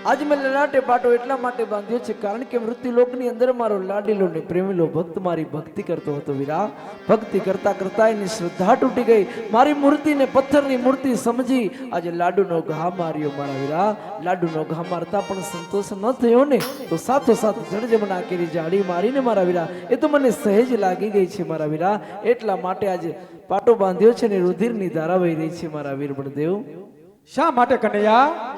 આજ મેં લલાટે પાટો એટલા માટે બાંધ્યો છે કારણ કે મૃત્યુલોકની અંદર મારો લાડીલો ને પ્રેમીલો ભક્ત મારી ભક્તિ કરતો હતો વીરા. ભક્તિ કરતા કરતા એની શ્રદ્ધા તૂટી ગઈ. મારી મૂર્તિને પથ્થરની મૂર્તિ સમજી આજે લાડુનો ઘા માર્યો મારા વીરા. લાડુનો ઘા મારતા પણ સંતોષ ન થયો ને તો સાથોસાથ જળજમના કેરી જાડી મારીને મારા વીરા એ તો મને સહેજ લાગી ગઈ છે મારા વીરા. એટલા માટે આજે પાટો બાંધ્યો છે ને રુધિરની ધારા વહી રહી છે મારા વીર બળદેવ. શા માટે કનૈયા,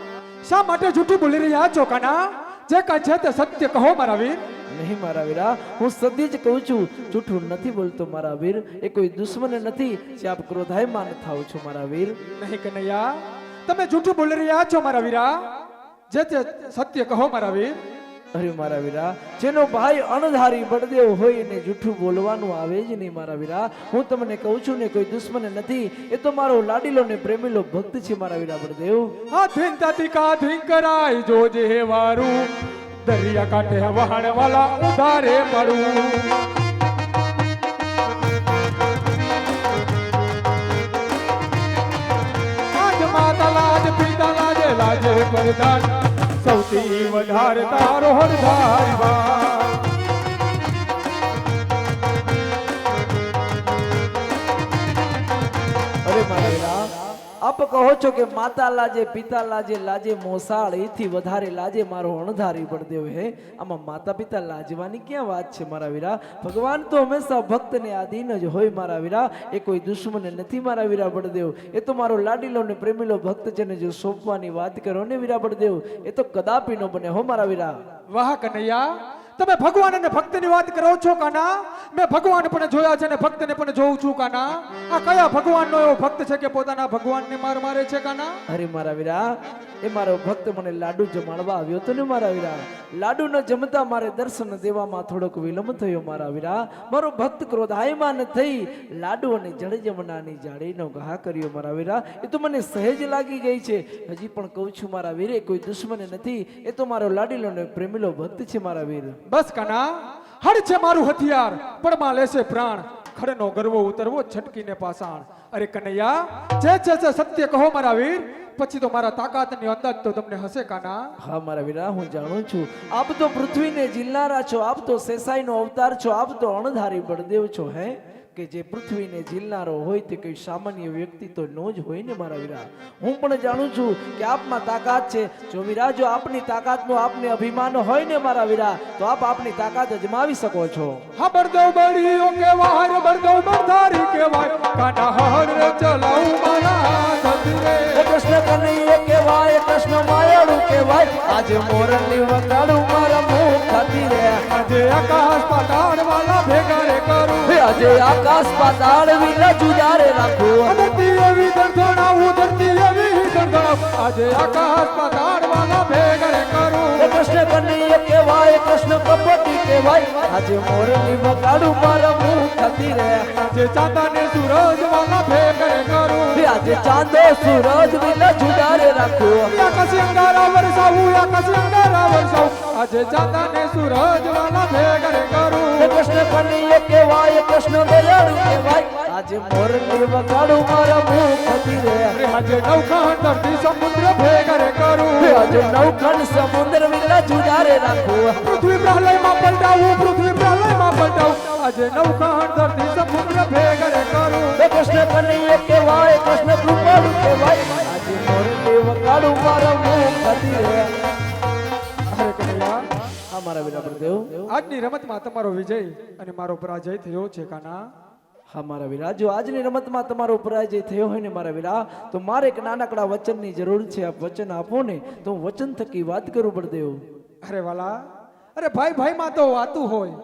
શા માટે જૂઠું બોલી રહ્યા છો કાના? જે કાંઈ છે તે સત્ય કહો મારા વીર. નહીં મારા વીરા, હું સત્ય જ કહું છું, જૂઠું નથી બોલતો મારા વીર. એ કોઈ દુશ્મન નથી જે આપ ક્રોધાયમાન થાવ છો મારા વીર. નહીં કનૈયા, તમે જૂઠું બોલી રહ્યા છો મારા વીરા. જે તે સત્ય કહો મારા વીર. અરે મારા વીરા, જેનો ભાઈ અણધારી બળદેવ હોય ને જૂઠું બોલવાનું આવે જ નહીં મારા વીરા. હું તમને કહું છું ને કોઈ દુશ્મન નથી, એ તો મારો લાડીલો ને પ્રેમીલો ભક્ત છે મારા વીરા બળદેવ. આ ધીંતાતી કા ધીંકરાય જોજે વારું, દરિયા કાંઠે વહાણ વાલા ઉધારે મળું. આજ માતા લાજ પિતા લાજે લાજે પરદાન, સૌથી વધારે તારો હરધાર વા. અરે મારા વીરા, આપ કહો છો કે માતા લાજે પિતા લાજે લાજે મોસાળ, એથી વધારે લાજે મારો અણધારી બળદેવ. હે આમાં માતા પિતા લાજવાની ક્યાં વાત છે મારા વીરા? ભગવાન તો હંમેશા ભક્તને આધીન જ હોય મારા વીરા. એ કોઈ દુશ્મન નથી મારા વીરા બળદેવ. એ તો મારો લાડીલો ને પ્રેમીલો ભક્ત છે ને જો સોંપવાની વાત કરો ને વીરા બળદેવ, એ તો કદાપી ન બને હો મારા વીરા. વાહ કનૈયા, તમે ભગવાન અને ભક્તની વાત કરો છો કાના? મેં ભગવાન પણ જોયા છે ને ભક્તને પણ જોઉં છું કાના. આ કયા ભગવાનનો એવો ભક્ત છે કે પોતાના ભગવાનને માર મારે છે કાના? અરે મારા વીરા, એ મારો ભક્ત મને લાડુ જમાડવા આવ્યો હતો ને મારા વીરા. લાડુ ન જમતા મારે દર્શન દેવામાં થોડોક વિલંબ થયો મારા વીરા. મારો ભક્ત ક્રોધાયમાન થઈ લાડુ અને જળજમનાની જાળીનો ઘા કર્યો મારા વીરા. એ તો મને સહેજ લાગી ગઈ છે. હજી પણ કહું છું મારા વીરે, કોઈ દુશ્મન નથી, એ તો મારો લાડીલો ને પ્રેમીલો ભક્ત છે મારા વીર. બસ કાના, હળ છે મારું હથિયાર, પડમાં લેશે પ્રાણ, ખડનો ગરવો ઉતરવો છટકીને પાષાણ. અરે કનૈયા, જે છે સત્ય કહો મારા વીર, પછી તો મારા તાકાતની અંદાજ તો તમને હશે કાના. હા મારા વીરા, હું જાણું છું, આપ તો પૃથ્વીને જીલનારા છો, આપ તો શેષાઈનો અવતાર છો, આપ તો અણધારી બળદેવ છો. હે કે જે પૃથ્વીને જીલનારો હોય તે કોઈ સામાન્ય વ્યક્તિ તો નો જ હોય ને મારા વીરા. હું પણ જાણું છું કે આપમાં તાકાત છે. જો વીરા, જો આપની તાકાતનો આપને અભિમાન હોય ને મારા વીરા, તો આપ આપની તાકાત અજમાવી શકો છો. હા બળદેવ બળીઓ કેવાય, બળદેવ બળધારી કેવાય, કાના હળ રે ચલાવું મારા સદરે. કૃષ્ણ કનૈયા કેવાય, કૃષ્ણ માયાળુ કેવાય, આજે મોરલી વગાડું મારા મુખ ખાતી રે. આજે આકાશ પાતાળ વાલા ભેગા રે કરું, આજે આકાશ પાતાળ વિના જુજારે રાખું. ધરતી એવી દર્દણાવું, ધરતી એવી દર્દણાવું, આજે આકાશ પાતાળ વાલા ભેગા રે કરું. કૃષ્ણ કનૈયા કેવાય, કૃષ્ણ કપટી કેવાય, આજે મોરલી વગાડું મારા મુખ ખાતી રે. આજે ચાંદા ને સૂરજ વાલા ભેગા રે કરું, આજે ચાંદો સૂરજ વિના જુજારે રાખું. આકાશ અંગારા વરસાવું, આકાશ અંગારા વરસાવું, આજે ચાંદા ને સૂરજ વાલા ભેગા રે કરું. કૃષ્ણ કનૈયા કેવાય, કૃષ્ણ દયાળુ કેવાય, આજે મોરલી વગાડું મારા મુખ ખાતી રે. આજે નવખંડ ધરતી સમુદ્ર ભેગા રે કરું, આજે નવખંડ સમુદ્ર વિના જુજારે રાખું. પૃથ્વી પ્રલયમાં પલટાવું, પૃથ્વી પ્રલયમાં પલટાવું, આજે નવખંડ ધરતી સમુદ્ર ભેગા રે કરું. કૃષ્ણ કનૈયા કેવાય, કૃષ્ણ કૃપાળુ કેવાય, આજે મોરલી વગાડું મારા મુખ ખાતી રે. અરે કનૈયા, હા મારા વીરા બળદેવ. આજની રમતમાં તમારો વિજય અને મારો પરાજય થયો છે કાના. હા મારા વીરા, જો આજની રમતમાં તમારો પરાજય થયો હોય ને મારા વીરા, તો મારે એક નાનકડા વચનની જરૂર છે. આપ વચન આપો ને તો હું વચન થકી વાત કરું બળદેવ. અરે વાલા, અરે ભાઈ ભાઈમાં તો વાતું હોય,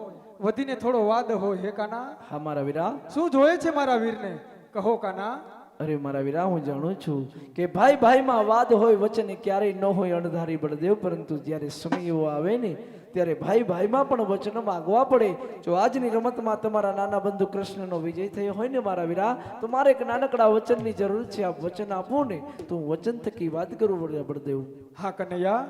વધીને થોડો વાદ હોય હે કાના. હા મારા વીરા. શું જોઈએ છે મારા વીરને, કહો કાના. અરે મારા વીરા, હું જાણું છું કે ભાઈ ભાઈમાં વાદ હોય, વચન ક્યારેય ન હોય અણધારી બળદેવ, પરંતુ જ્યારે સમય એવો આવે ને ત્યારે ભાઈ ભાઈમાં પણ વચન માંગવા પડે. જો આજની રમતમાં તમારા નાના બંધુ કૃષ્ણનો વિજય થયો હોય ને મારા વીરા, તો મારે એક નાનકડા વચનની જરૂર છે. આપ વચન આપો ને તો હું વચન થકી વાત કરું બળદેવ. હા કનૈયા,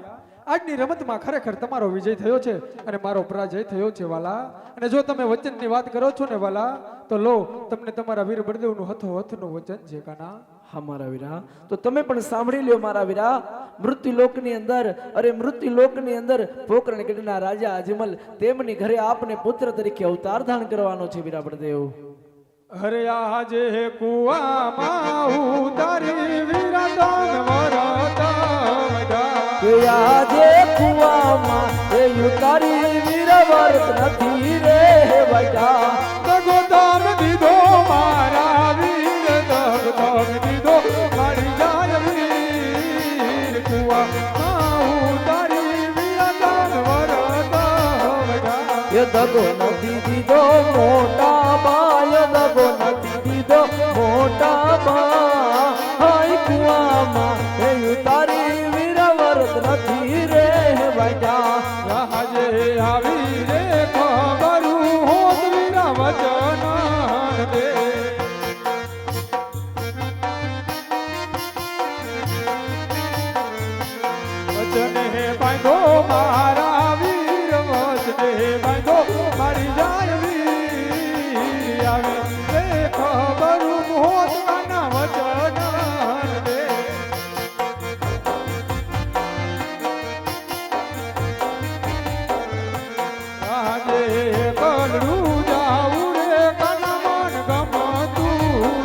આજની રમતમાં ખરેખર તમારો વિજય થયો છે અને મારો પરાજય થયો છે વાલા. અને જો તમે વચનની વાત કરો છો ને વાલા, તો લો તમને તમારા વીર બળદેવનું હથોહથનું વચન છે કાના. હા મારા વીરા, તો તમે પણ સાંભળી લ્યો મારા વીરા. મૃત્યુલોકની અંદર, અરે મૃત્યુલોકની અંદર પોકરણગઢના રાજા અજમલ તેમની ઘરે આપને પુત્ર તરીકે અવતાર ધારણ કરવાનો છે વીરા બળદેવ. અરે આજે કુવામાં ઉતારી વિરાદાન વરત કે આજે કુવામાં એ ઉતારી વીરવરત નથી રે બેટા. દગો દામ દીધો મારા વીર, દગ દામ દીધો મારી જાય વીર. કુવામાં ઉતારી વિરાદાન વરત એ દગો નથી દીધો મોટા બાય, દગો નથી દીધો મોટા બા. હાય કુવામાં એ ઉતારી વીરવરત નથી રે બેટા. આજે આવી રે ખબરું હોત વીરા વચન દે. વચન હે બાંધો મારા વીર, વચન હે બાંધો મારી જાય વીર. આવી રે ખબરું હોત કાના વચન દે. આજે બલડું જાવું રે કાના મન ગમતું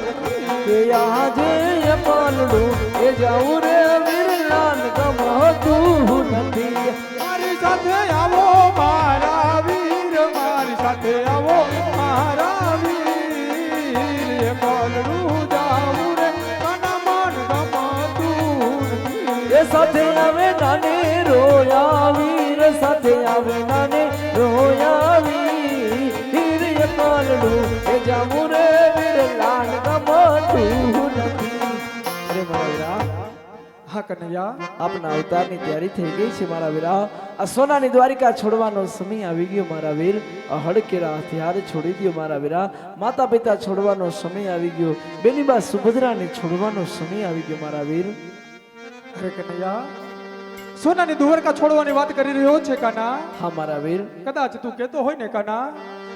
નથી. કે આજે એ પાલડું એ જાવું રે વીરલાલ ગમતું નથી. મારી સાથે આવો મારા વીર, મારી સાથે આવો મારા વીર. એ બલડું જાવું રે કાના મન ગમતું નથી. એ સાથે આવે નાને રોયા વીર, સાથે આવે નાને રોયા વીર. એ પાલડું એ જાવું રે વીરલાલ ગમતું નથી. અરે મારા વીરા, હા કનૈયા, આપના અવતારની તૈયારી થઈ ગઈ છે મારા વીરા. આ સોનાની દ્વારિકા છોડવાનો સમય આવી ગયો મારા વીર. આ હડકેરા હથિયાર છોડી દો મારા વીરા. માતા પિતા છોડવાનો સમય આવી ગયો. બેનીબા સુભદ્રાને છોડવાનો સમય આવી ગયો મારા વીર. અરે કનૈયા, સોનાની દ્વારકા છોડવાની વાત કરી રહ્યો છે કાના. હા મારા વીર. કદાચ તું કહેતો હોય ને કાના,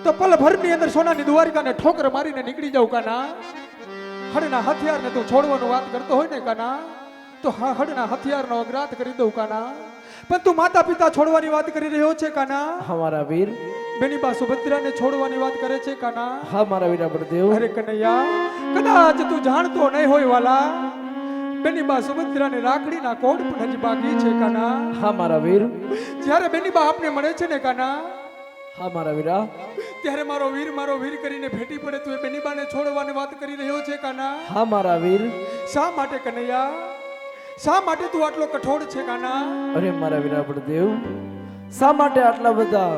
તો પલભરની અંદર સોનાની દ્વારિકાને ઠોકર મારીને નીકળી જાવ કાના. હળના હથિયારને તું છોડવાનું વાત કરતો હોય ને કાના, તો હળના હથિયારનો અગ્રાત કરી દઉં કાના. પણ તું માતા પિતા છોડવાની વાત કરી રહ્યો છે કાના. હા મારા વીર. બેનીબા સુભદ્રાને છોડવાની વાત કરે છે કાના. હા મારા વીરા બળદેવ. અરે કનૈયા, કદાચ તું જાણતો નહીં હોય વાલા, બેનીબા સુભદ્રાને રાખડીના કોડ પણ હજી બાકી છે કાના. હા મારા વીર. જ્યારે બેનીબા આપને મળે છે ને કાના, હા મારા વીરા. ત્યારે મારો વીર કરીને ભેટી પડે તું એ બેનીબાને છોડવાની વાત કરી રહ્યો છે કાના. હા મારા વીર. શા માટે કનૈયા, શા માટે તું આટલો કઠોળ છે કાના? અરે મારા વીરા બળદેવ, શા માટે આટલા બધા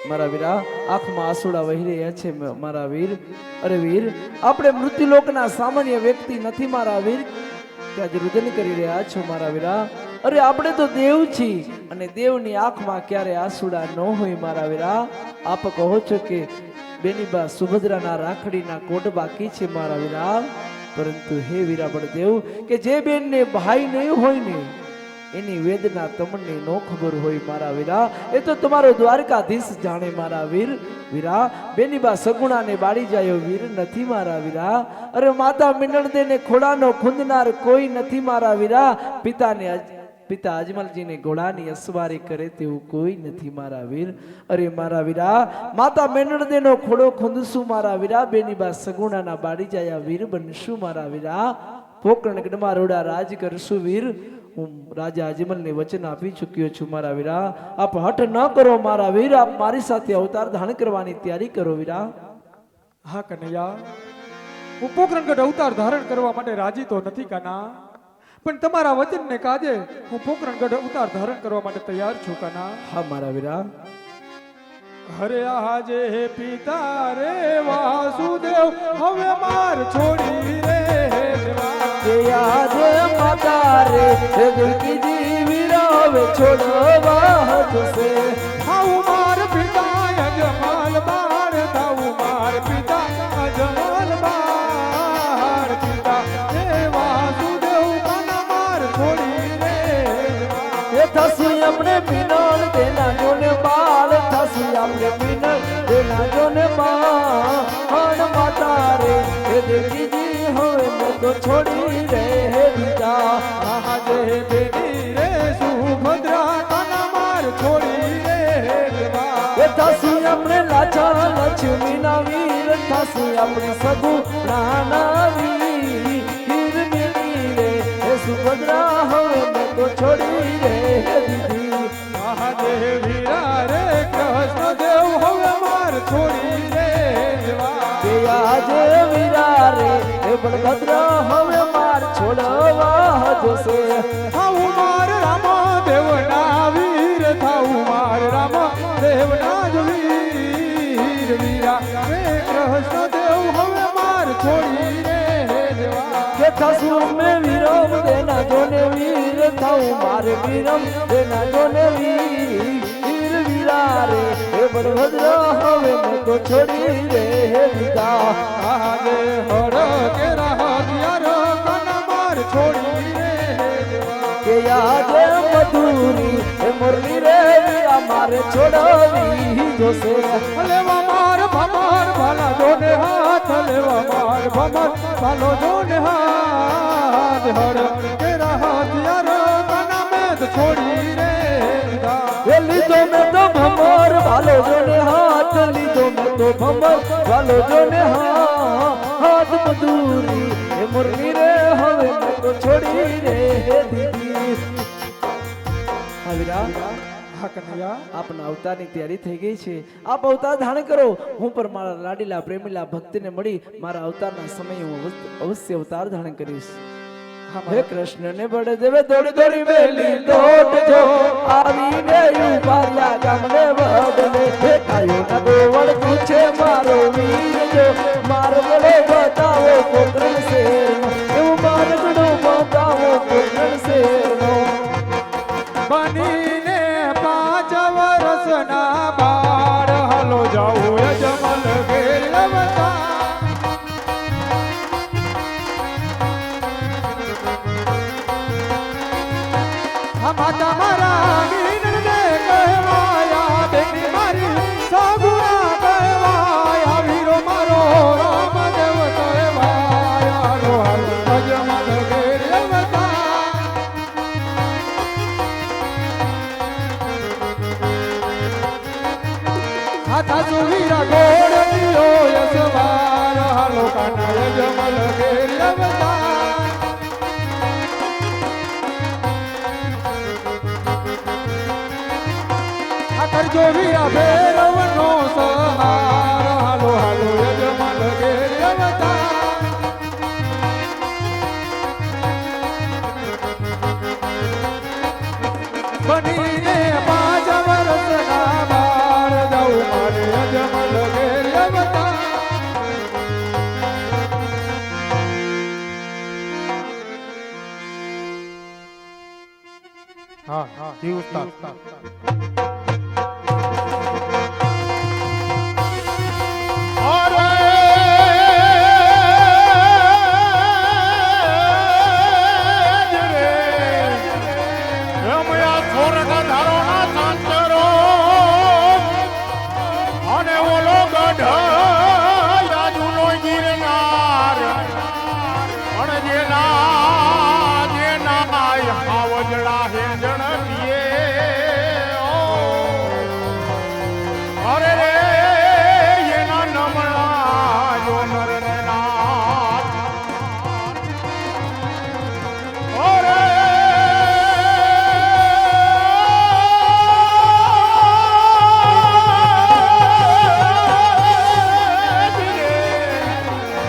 મારા વીરા આંખમાં આંસુડા વહી રહ્યા છે મારા વીર. અરે વીર, આપણે મૃત્યુલોકના સામાન્ય વ્યક્તિ નથી મારા વીર, કે આજે રુદન કરી રહ્યા છો મારા વીરા. અરે આપણે તો દેવ છીએ અને દેવની આંખમાં ક્યારે આંસુડા ન હોય મારા વીરા. આપ કહો છો કે બેનીબા સુભદ્રાના રાખડીના કોટ બાકી છે મારા વીરા, પરંતુ હે વીરા બળદેવ, કે જે બેનને ભાઈ નહીં હોય ને એની વેદના તમને નો ખબર હોય મારા વીરા. એ તો તમારો દ્વારકાધીશ જાણે મારા વીર. વીરા, બેનીબા સગુણાને બાળી જાય વીર નથી મારા વીરા. અરે માતા મિનળદેને ખોડાનો ખૂંદનાર કોઈ નથી મારા વીરા. પિતા અજમલજીને ઘોડાની અસવારી કરે તેવું કોઈ નથી મારા વીર. અરે મારા વીરા, માતા મેનળદેનો ખોડો ખૂંદશું મારા વીરા. બેનીબા સગુણાના બાળી જાય વીર બનશું મારા વીરા. પોકરણગઢમાં રોડા રાજ કરશું વીર. હું રાજા અજમલને વચન આપી ચૂક્યો છું મારા વીરા. આપ હઠ ન કરો મારા વીર, આપ મારી સાથે અવતાર ધારણ કરવાની તૈયારી કરો વીરા. હા કનૈયા, હું પોકરણગઢ અવતાર ધારણ કરવા માટે રાજી તો નથી કાના, પણ તમારા વચનને કાજે હું પોકરણગઢ અવતાર ધારણ કરવા માટે તૈયાર છું કાના. હા મારા વીરા. હરે આજે હે પિતા રે વાસુદેવ, હવે માર છોડી રે દેવા. કે આજે માતા રે દુર્ગીજી વીરા હવે છોડવા જશે. થાવું માર પિતા અજમલ બાર, થાવું માર પિતા અજમલ બાર. પિતા હે વાસુદેવ કાના માર છોડી રે દેવા. એ થશે પાછા લક્ષ્મીના વીર થશે આપણે સગુણાના વીર મિલી રે હે સુભદ્રા હવે મેં તો છોડી રે દીધી મહાદેવ વીરા રે કૃષ્ણ દેવ હવે માર છોડી રે દેવા કે આજે વીરા રે હે બળભદ્ર હવે માર છોડવા જશે થાઉ માર રામ દેવના વીર થાઉ માર રામ દેવના જ વીર વીરા રે કૃષ્ણ દેવ હવે માર છોડી રે દેવા કે થસુ મેં વીરમ દેના જોને વીર થાઉ મારે વીરમ દેના જોને વીર વીરા રે હે બળભદ્ર હવે મેં તો છોડી રે દીધા આજે હર કે હથિયાર કન માર છોડી રે દેવા કે આજે મધુરી હે મુરલી રે વીરા મારે છોડવી જોશે લેવા માર ભમર ભાલા જોને હાથ લેવા માર ભમર ભાલો જોને હાથ હર કેરા હથિયાર કના મેં તો છોડી રે દીધા એ લીધો મેં તો ભમર વાલો જોને હાથ લીધો મેં તો ભમર વાલો જોને હાથ મધુરી હે મુરલી રે હવે મેં તો છોડી રે દીધી હા વીરા હા કનૈયા આપના અવતારની તૈયારી થઈ ગઈ છે આપ અવતાર ધારણ કરો હું પણ મારા લાડીલા પ્રેમીલા ભક્તિને મળી મારા અવતારના સમયે હું અવશ્ય અવતાર ધારણ કરીશ હે કૃષ્ણ ને બળે દેવે દોડી દોડી વેલી દોડજો આવીને ઉપાડ્યા ગામને બદલે હે કાયો ના દેવળ પૂછે મારો વીર જો માર્ગડો બતાવો કોકરણ શેરનો એવું માર્ગડો બતાવો કોકરણ શેરનો બનીને 5 વર્ષના બાળ હાલો જાઉં યજમલ ઘેર અવતાર માતા મારા વીરને કહેવાયા બેટી મારી સગુણા કહેવાયા વીરો મારો રામદેવ કહેવાયા હાલો હાલો અજમલ ઘેર અવતાર હાથા સુવીરા ઘોડ દિયો યસવાર હાલો કાના અજમલ ઘેર અવતાર કરજો વીરા ભૈરવનો સહાર હાલો હાલો યજમલ ઘેર અવતાર બનીને 5 વર્ષના બાળ જાઉં મારે યજમલ ઘેર અવતાર હા જી ઉસ્તાદ